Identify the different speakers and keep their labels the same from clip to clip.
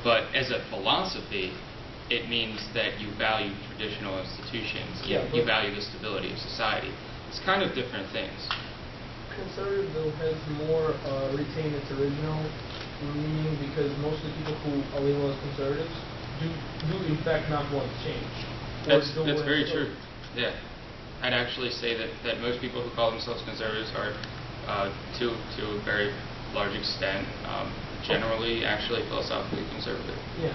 Speaker 1: But as a philosophy, it means that you value traditional institutions. You value the stability of society. It's kind of different things.
Speaker 2: Conservatism has more retained its original meaning, because most of the people who are labeled as conservatives do in fact not want change.
Speaker 1: That's very true. Yeah. I'd actually say that most people who call themselves conservatives are, to a very large extent, generally actually philosophically conservative.
Speaker 2: Yeah.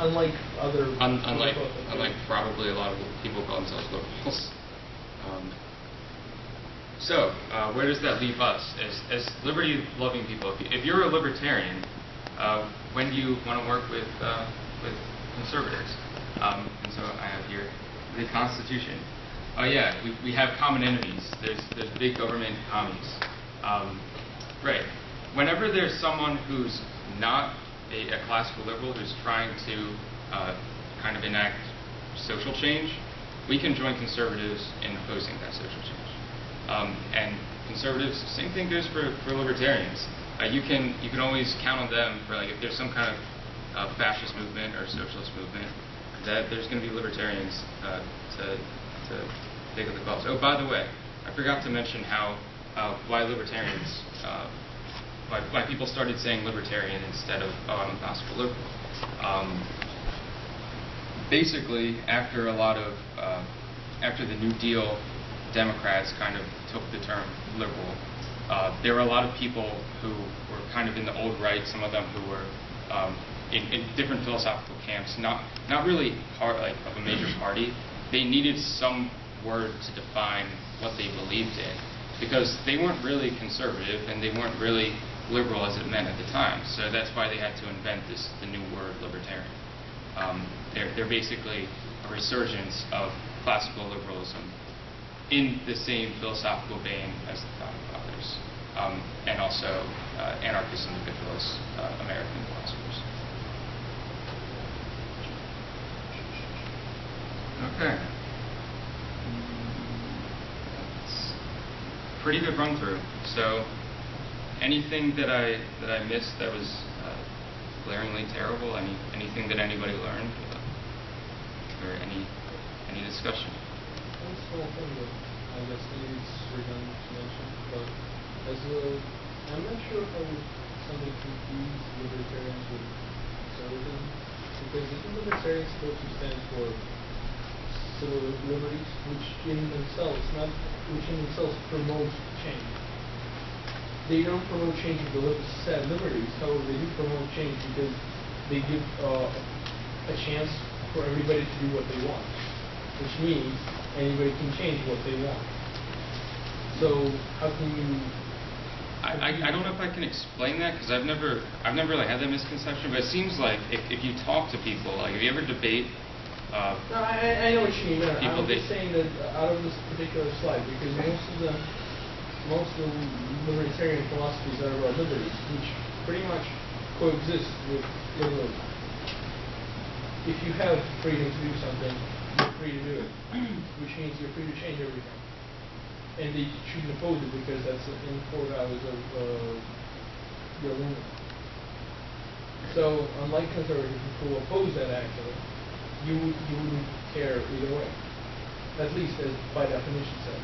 Speaker 2: Unlike other...
Speaker 1: Unlike probably a lot of people who call themselves liberals. So, where does that leave us as liberty-loving people? If you're a libertarian, when do you want to work with conservatives? And so I have here the Constitution. Oh yeah, we have common enemies. There's big government commies. Right. Whenever there's someone who's not a classical liberal who's trying to kind of enact social change, we can join conservatives in opposing that social change. And conservatives, same thing goes for libertarians. You can always count on them for, like, if there's some kind of fascist movement or socialist movement, that there's going to be libertarians to take up the cause. Oh, by the way, I forgot to mention why libertarians, why people started saying libertarian instead of, oh, I'm a classical liberal. Basically, after the New Deal Democrats kind of took the term liberal, there were a lot of people who were kind of in the old right, some of them who were in different philosophical camps, not really part of a major party. They needed some word to define what they believed in, because they weren't really conservative and they weren't really liberal as it meant at the time. So that's why they had to invent the new word libertarian. They're basically a resurgence of classical liberalism in the same philosophical vein as the Founding Fathers, and also anarchist individualist American philosophers. Okay. That's a pretty good run through. So, anything that I missed that was glaringly terrible? Anything that anybody learned, or any discussion?
Speaker 2: One small thing that I guess maybe it's redundant to mention, but I'm not sure how somebody confuse libertarians with conservatism, because isn't libertarians supposed to stand for civil liberties, which in themselves promote change? They don't promote change with the set liberties, however they do promote change because they give a chance for everybody to do what they want, which means anybody can change what they want. So how can you...
Speaker 1: I don't know if I can explain that, because I've never really had that misconception, but it seems like if you talk to people, like if you ever debate...
Speaker 2: no, I know what you mean. I'm just saying that out of this particular slide, because most of the libertarian philosophies are about liberties, which pretty much coexist with liberalism. If you have freedom to do something, you're free to do it, which means you're free to change everything. And they shouldn't oppose it, because that's in the core values of your movement. So, unlike conservatives who oppose that actually, you wouldn't care either way. At least as by definition said.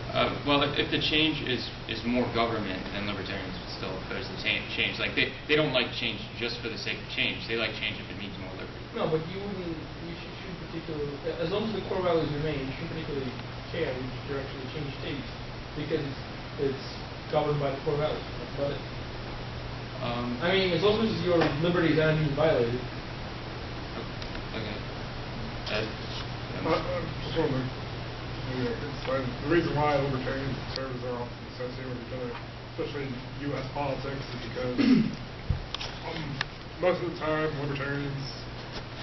Speaker 1: Well, if the change is more government, then libertarians would still oppose the change. Like they don't like change just for the sake of change. They like change if it means more liberty.
Speaker 2: No, but you shouldn't particularly, as long as the core values remain, you shouldn't particularly care which direction the change takes, because it's governed by the core values. That's about it. I mean, as long as your liberties aren't being violated.
Speaker 1: Okay.
Speaker 3: Just want to explain the reason why libertarians and conservatives are often associated with each other, especially in U.S. politics, is because most of the time libertarians,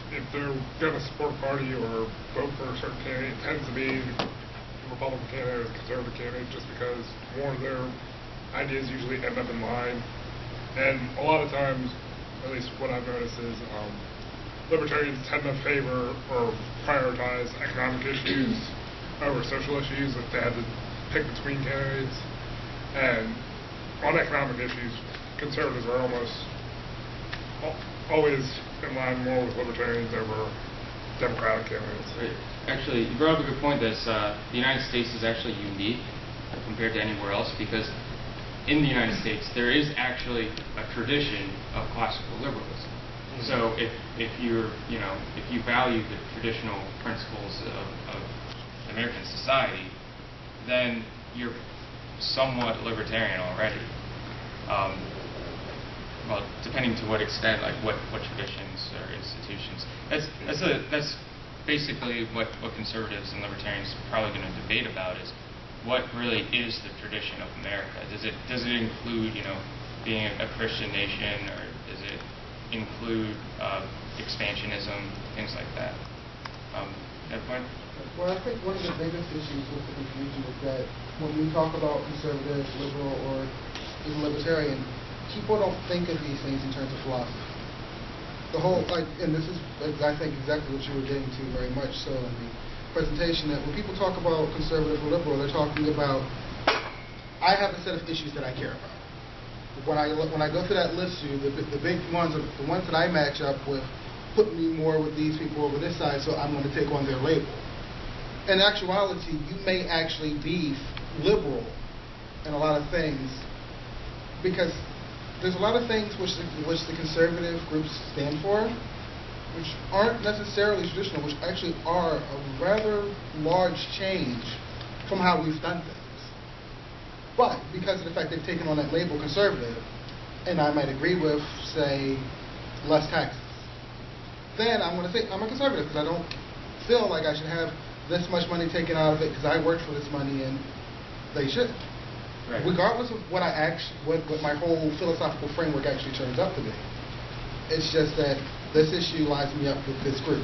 Speaker 3: if they're going to support a party or vote for a certain candidate, it tends to be a Republican candidate or a conservative candidate, just because more of their ideas usually end up in line. And a lot of times, at least what I've noticed is, libertarians tend to favor or prioritize economic issues over social issues if they had to pick between candidates. And on economic issues, conservatives are almost always in line more with libertarians over Democratic candidates.
Speaker 1: Right. Actually, you brought up a good point that the United States is actually unique compared to anywhere else, because in the United States there is actually a tradition of classical liberalism. So if you value the traditional principles of American society, then you're somewhat libertarian already. Well, depending to what extent, like what traditions or institutions. That's basically what conservatives and libertarians are probably going to debate about, is what really is the tradition of America. Does it include being a Christian nation, or does it include expansionism, things like that? Edwin?
Speaker 4: Well, I think one of the biggest issues with the confusion is that when we talk about conservative, liberal, or even libertarian, people don't think of these things in terms of philosophy. The whole, and this is, I think, exactly what you were getting to very much so in the presentation, that when people talk about conservative or liberal, they're talking about, I have a set of issues that I care about. When I go through that list, the big ones, the ones that I match up with, put me more with these people over this side, so I'm going to take on their label. In actuality, you may actually be liberal in a lot of things, because there's a lot of things which the conservative groups stand for, which aren't necessarily traditional, which actually are a rather large change from how we've done things. But because of the fact they've taken on that label conservative, and I might agree with, say, less taxes, then I'm going to say I'm a conservative, because I don't feel like I should have this much money taken out of it because I worked for this money, and they should. Right. Regardless of what what my whole philosophical framework actually turns up to be. It's just that this issue lines me up with this group.